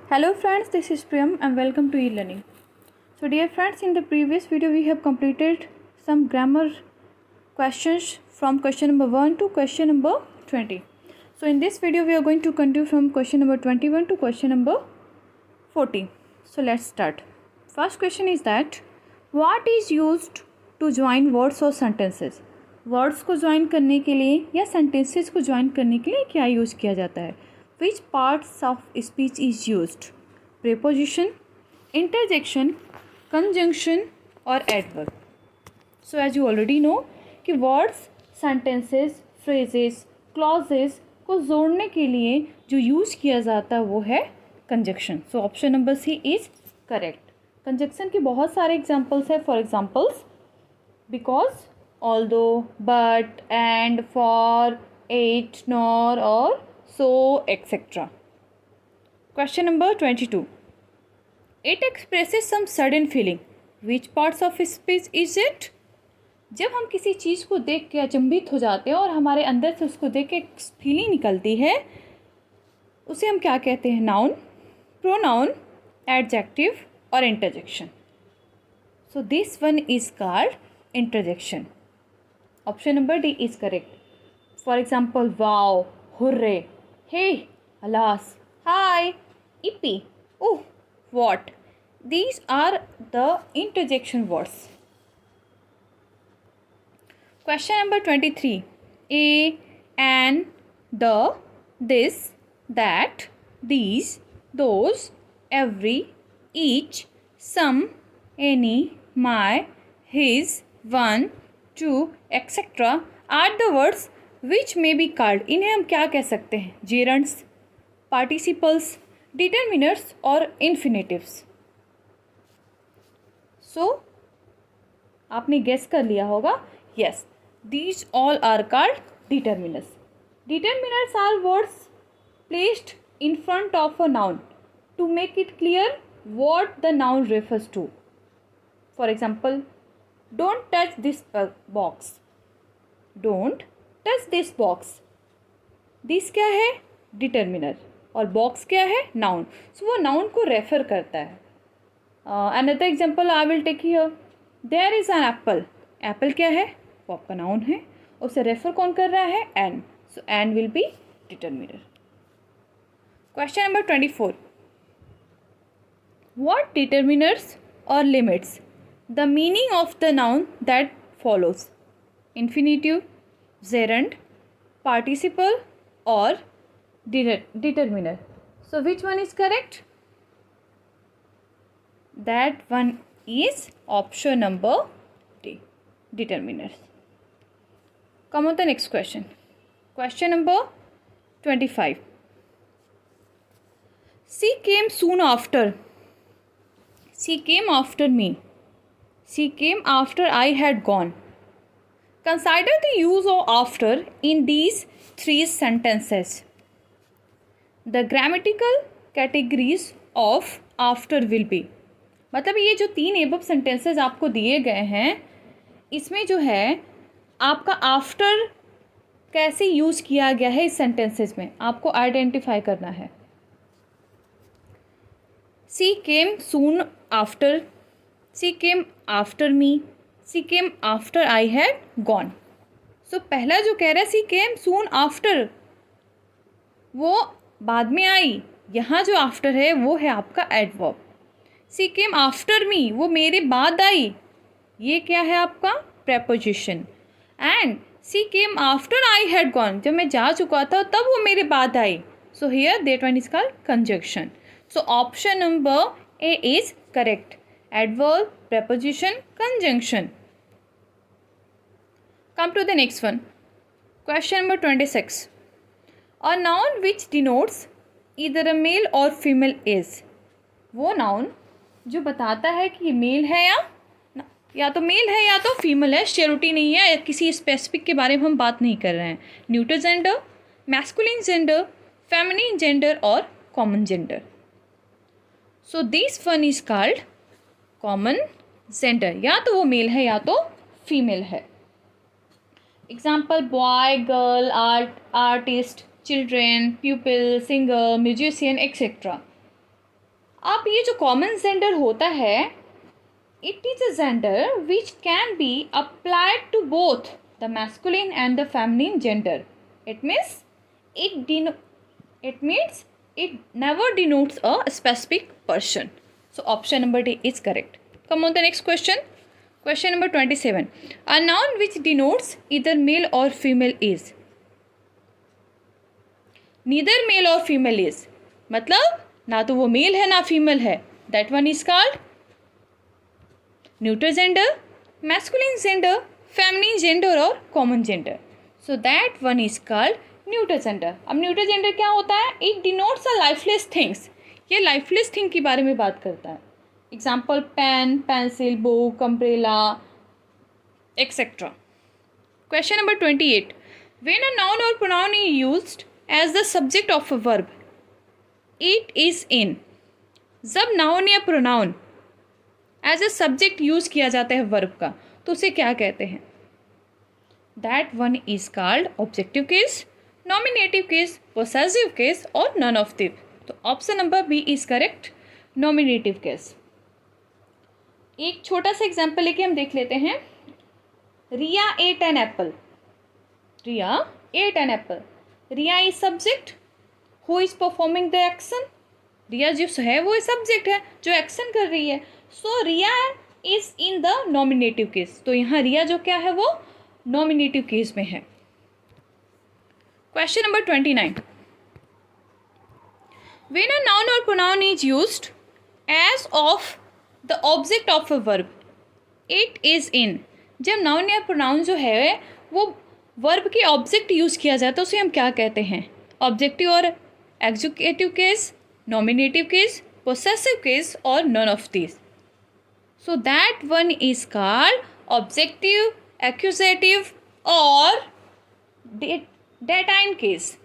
Hello friends, this is Priyam and welcome to e-learning. So dear friends, in the previous video we have completed some grammar questions from question number 1 to question number 20. So in this video we are going to continue from question number 21 to question number 40. So let's start. First question is that what is used to join words or sentences? Words को join करने के लिए या sentences को join करने के लिए क्या यूज़ किया जाता है? Which parts of speech is used? Preposition, interjection, conjunction और adverb. So as you already know कि वर्ड्स, सेंटेंसेस, फ्रेजेस, क्लॉजेस को जोड़ने के लिए जो यूज़ किया जाता है वो है conjunction. So option number C is correct. Conjunction के बहुत सारे एग्जाम्पल्स हैं. For examples because, although, but, and, for, it, nor, or, so, etc. Question number 22. It expresses some sudden feeling. Which parts of speech is it? जब हम किसी चीज़ को देख के अचंभित हो जाते हैं और हमारे अंदर से उसको देख के एक फीलिंग निकलती है, उसे हम क्या कहते हैं? नाउन, प्रोनाउन, एडजेक्टिव और interjection. So this one is called interjection. Option number D is correct. For example, wow, hooray, hey, alas, hi, yippee, oh, what. These are the interjection words. Question number 23. A, an, the, this, that, these, those, every, each, some, any, my, his, one, two etcetera are the words which may be called. इन्हें हम क्या कह सकते हैं? Gerunds, participles, determiners और infinitives. So आपने guess कर लिया होगा. Yes, these all are called determiners. Determiners are words placed in front of a noun to make it clear what the noun refers to. For example, don't touch this box. Don't touch this box. This क्या है? Determiner. और box क्या है? Noun. सो वो noun को refer करता है. Another example I will take here. There is an apple. Apple क्या है? वो आपका नाउन है. उसे रेफर कौन कर रहा है? An. So an will be determiner. Question number 24. What determiners or limits the meaning of the noun that follows? Infinitive, gerund, participle or determiner. So which one is correct? That one is option number D, determiners. Come on the next question. Question number 25. She came soon after. She came after me. She came after I had gone. Consider the use of after in these three sentences. The grammatical categories of after will be. मतलब ये जो तीन above sentences आपको दिए गए हैं, इसमें जो है आपका आफ्टर कैसे यूज़ किया गया है इस सेंटेंसेस में आपको आइडेंटिफाई करना है. She came soon after. She came after me. She came after I had gone. So पहला जो कह रहा है she came soon after, वो बाद में आई. यहाँ जो after है वो है आपका adverb. She came after me, वो मेरे बाद आई. ये क्या है आपका preposition. And she came after I had gone, जब मैं जा चुका था तब वो मेरे बाद आई. So here that one is called conjunction. So option number A is correct. Adverb, preposition, conjunction. Come to the next one. Question number 26. A noun which denotes either a male or female is. वो noun जो बताता है कि ये mail है या तो mail है या तो फीमेल है. श्योरिटी नहीं है, किसी स्पेसिफिक के बारे में हम बात नहीं कर रहे हैं. Neutral gender, masculine gender, feminine gender और common gender. So this one is called common gender. या तो वो मेल है या तो फीमेल है. Example boy, girl, artist, children, pupil, singer, musician, etc. अब ये जो कॉमन जेंडर होता है, it is a gender which can be applied to both the masculine and the feminine gender. It means it never denotes a specific person. So option number D is correct. Come on the next question. Question number 27. A noun which denotes either male or female is. Neither male or female is. मतलब ना तो वो male है ना female है. That one is called neutral gender, masculine gender, feminine gender और common gender. So that one is called neutral gender. अब neutral gender क्या होता है? It denotes a lifeless things. ये लाइफलेस थिंग के बारे में बात करता है. Example pen, pencil, book, umbrella etcetera. Question number 28. When a noun और pronoun is used as the subject of a verb, it is in. जब नाउन या pronoun as a subject use किया जाता है वर्ब का, तो उसे क्या कहते हैं? That one is called objective case, nominative case, possessive case और नन ऑफ दिस. तो option number B is correct, nominative case. एक छोटा सा एग्जांपल लेके हम देख लेते हैं. Riya ate an apple. Riya ate an apple. Riya is subject. Who is performing the action? Riya जो है वो सब्जेक्ट है जो एक्शन कर रही है. So Riya is in the nominative case. तो यहाँ रिया जो क्या है वो नॉमिनेटिव केस में है. Question number 29. When a noun or pronoun is used as of the object of a verb, it is in. जब नाउन या प्रोनाउन जो है वो वर्ब के ऑब्जेक्ट यूज़ किया जाता है उसे हम क्या कहते हैं? ऑब्जेक्टिव और executive case, nominative case, possessive case और none of this. So that one is called objective, accusative और डेटाइन केस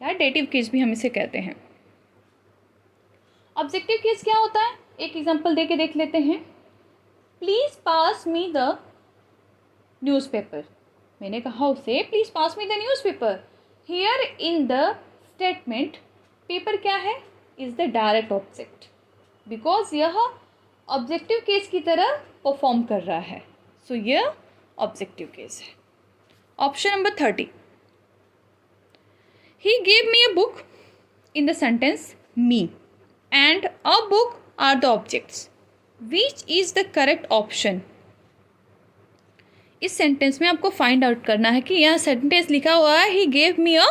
या डेटिव केस भी हम इसे कहते हैं. ऑब्जेक्टिव केस क्या होता है? एक एग्जांपल देके देख लेते हैं. Please pass me the newspaper. मैंने कहा उसे please pass me the newspaper. Here in the statement paper क्या है? Is the direct object because यह ऑब्जेक्टिव केस की तरह परफॉर्म कर रहा है. सो यह ऑब्जेक्टिव केस है. Option number 30. He gave me a book. In the sentence me and a book are the objects. Which is the correct option? इस sentence में आपको फाइंड आउट करना है कि यह सेंटेंस लिखा हुआ है he gave me a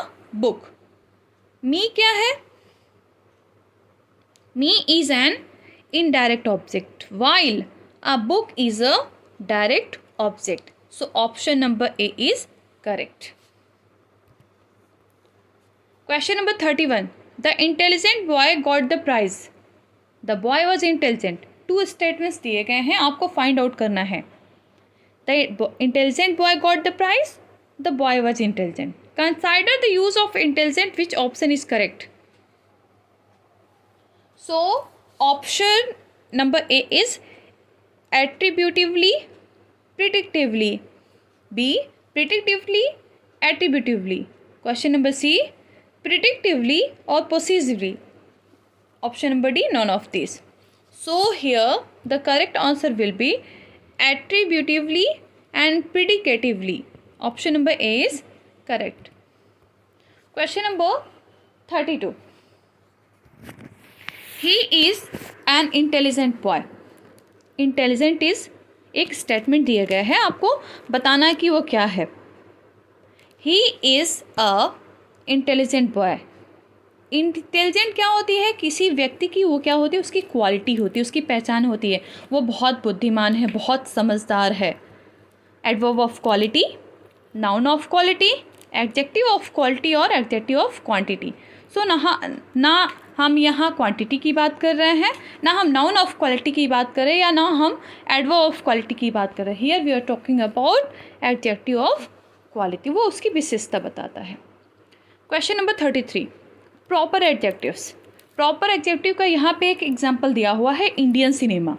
book. me क्या है? me is an indirect object while a book is a direct object. So option number A is correct. Question number 31. The intelligent boy got the prize. The boy was intelligent. 2 statements दिए गए हैं, आपको find out करना है. The intelligent boy got the prize. The boy was intelligent. Consider the use of intelligent. Which option is correct? So option number A is attributively, predictively. B. Predictively, attributively. Question number C. Predictively or possessively. Option number D. None of these. So here the correct answer will be attributively and predicatively. Option number A is correct. Question number 32. He is an intelligent boy. Intelligent is एक statement दिया गया है, आपको बताना है कि वो क्या है. He is a intelligent boy. Intelligent क्या होती है? किसी व्यक्ति की वो क्या होती है? उसकी क्वालिटी होती है, उसकी पहचान होती है. वो बहुत बुद्धिमान है, बहुत समझदार है. Adverb of quality, noun of quality, adjective of quality और एडजेक्टिव ऑफ क्वांटिटी. सो ना हम यहाँ क्वांटिटी की बात कर रहे हैं, ना हम नाउन ऑफ क्वालिटी की बात कर रहे हैं, या ना हम एडवर्ब ऑफ क्वालिटी की बात कर रहे हैं. Here we are talking about adjective of quality. वो उसकी विशेषता बताता है. Question number 33. Proper adjectives. Proper adjective का यहाँ पे एक एग्जाम्पल दिया हुआ है. Indian cinema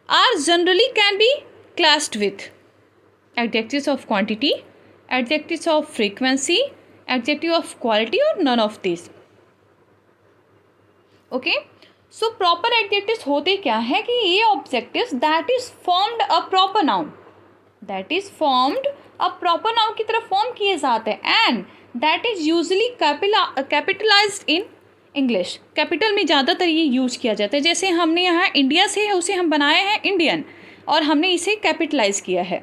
are generally can be classed with adjectives of quantity, adjectives of frequency, adjective of quality और none of this. Okay, so proper adjectives होते क्या है कि ये objectives that is formed a proper noun, that is formed a proper noun की तरफ form किए जाते हैं, and that is usually capitalised in English. Capital में ज़्यादातर ये यूज किया जाता है, जैसे हमने यहाँ इंडिया से है उसे हम बनाए हैं इंडियन और हमने इसे कैपिटलाइज किया है।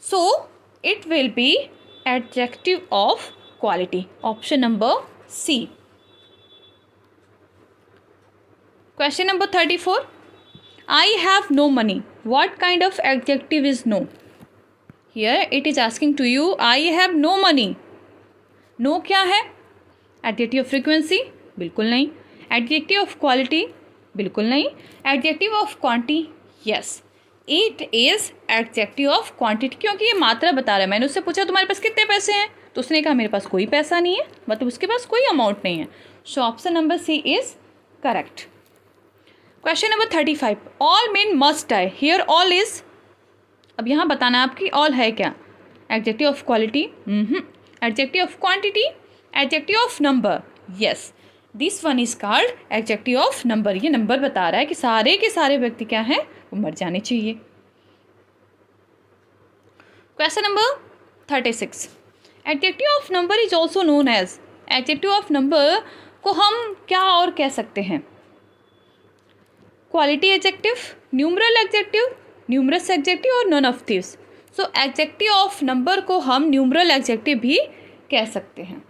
So it will be adjective of quality, option number C. Question number 34, I have no money. What kind of adjective is no? Here it is asking to you, I have no money. No क्या है? Adjective of frequency? बिल्कुल नहीं. Adjective of quality? बिल्कुल नहीं. Adjective of quantity? Yes. It is adjective of quantity, क्योंकि ये मात्रा बता रहा है। मैंने उससे पूछा तुम्हारे पास कितने पैसे हैं, तो उसने कहा मेरे पास कोई पैसा नहीं है, मतलब उसके पास कोई अमाउंट नहीं है। So option number C is correct. Question number 35, all men must die. Here all is, अब यहाँ बताना है आपकी ऑल है क्या? Adjective of quality, adjective of quantity, adjective of number. Yes, this one is called adjective of number. ये number बता रहा है कि सारे के सारे व्यक्ति क्या हैं, वो मर जाने चाहिए। Question number 36, adjective of number is also known as. Adjective of number को हम क्या और कह सकते हैं? Quality adjective, numeral adjective, numerous adjective और none of this. So adjective of number को हम न्यूमरल एडजेक्टिव भी कह सकते हैं।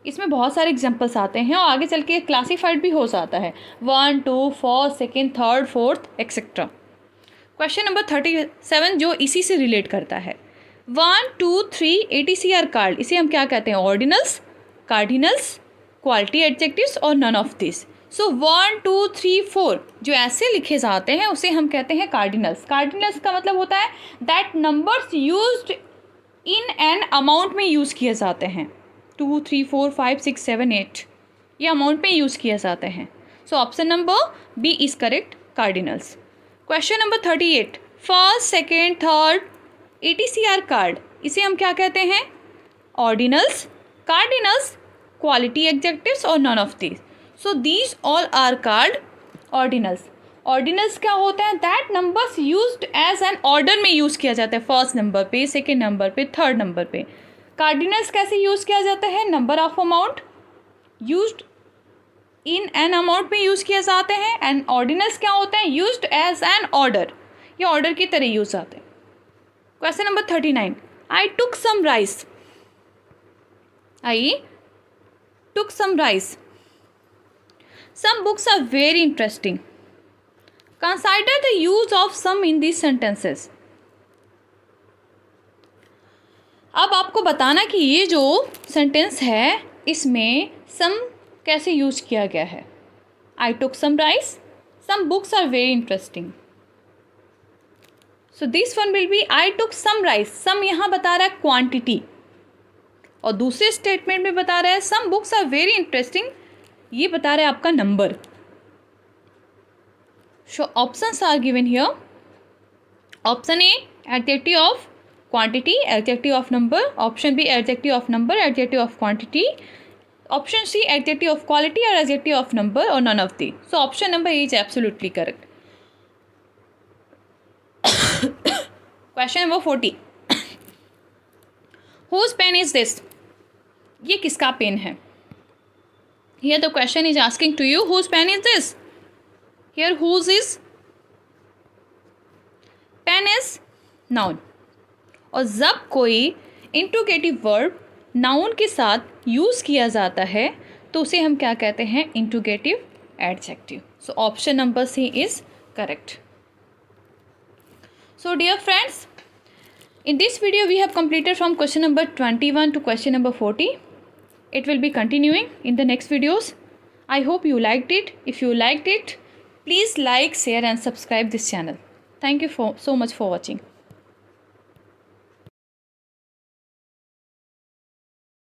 इसमें बहुत सारे एग्जांपल्स आते हैं और आगे चल के क्लासीफाइड भी हो जाता है, 1, 2, 4, second, third, fourth etcetera. Question number 37 जो इसी से रिलेट करता है, 1, 2, 3 ATC आर कार्ड। इसे हम क्या कहते हैं? ऑर्डिनल्स, कार्डिनल्स, क्वालिटी एडजेक्टिव्स और नन ऑफ दिस। सो 1, 2, 3, 4 जो ऐसे लिखे जाते हैं उसे हम कहते हैं कार्डिनल्स। कार्डिनल्स का मतलब होता है that numbers used in an amount में यूज़ किए जाते हैं। 2, 3, 4, 5, 6, 7, 8 ये अमाउंट में यूज़ किए जाते हैं। So option number B is correct, cardinals. Question number 38, first, second, third ATC are called. इसे हम क्या कहते हैं? ऑर्डिनल्स, कार्डिनल्स, क्वालिटी एडजेक्टिव्स और none of this. So these all are called ordinals. Ordinals क्या होते हैं? That numbers used as an order में यूज़ किया जाता है, फर्स्ट नंबर पे, सेकेंड नंबर पे, थर्ड नंबर पे। कार्डिनल्स कैसे यूज़ किया जाता है? Number of amount used in an amount में यूज़ किए जाते हैं। एंड ऑर्डिनल्स क्या होते हैं? यूज्ड एज एन ऑर्डर, ये ऑर्डर की तरह यूज आते हैं। Question number 39, I took some rice. I took some rice. Some books are very interesting. Consider the use of some in these sentences. अब आपको बताना कि ये जो सेंटेंस है इसमें some कैसे यूज किया गया है। I took some rice. Some books are very interesting. So this one will be I took some rice. Some यहाँ बता रहा है क्वांटिटी और दूसरे स्टेटमेंट में बता रहा है some books are very interesting, ये बता रहे हैं आपका number. So options are given here. Option A adjective of quantity, adjective of number. Option B adjective of number, adjective of quantity. Option C adjective of quality और adjective of number और none of the. So option number is absolutely correct. Question number 40, whose pen is this. ये किसका pen है? Here the question is asking to you, whose pen is this? Here whose is, pen is noun। और जब कोई interrogative verb noun के साथ use किया जाता है तो उसे हम क्या कहते हैं? Interrogative adjective. So option number C is correct. So dear friends, in this video we have completed from question number 21 to question number 40. It will be continuing in the next videos. I hope you liked it. If you liked it, please like, share and subscribe this channel. Thank you so much for watching.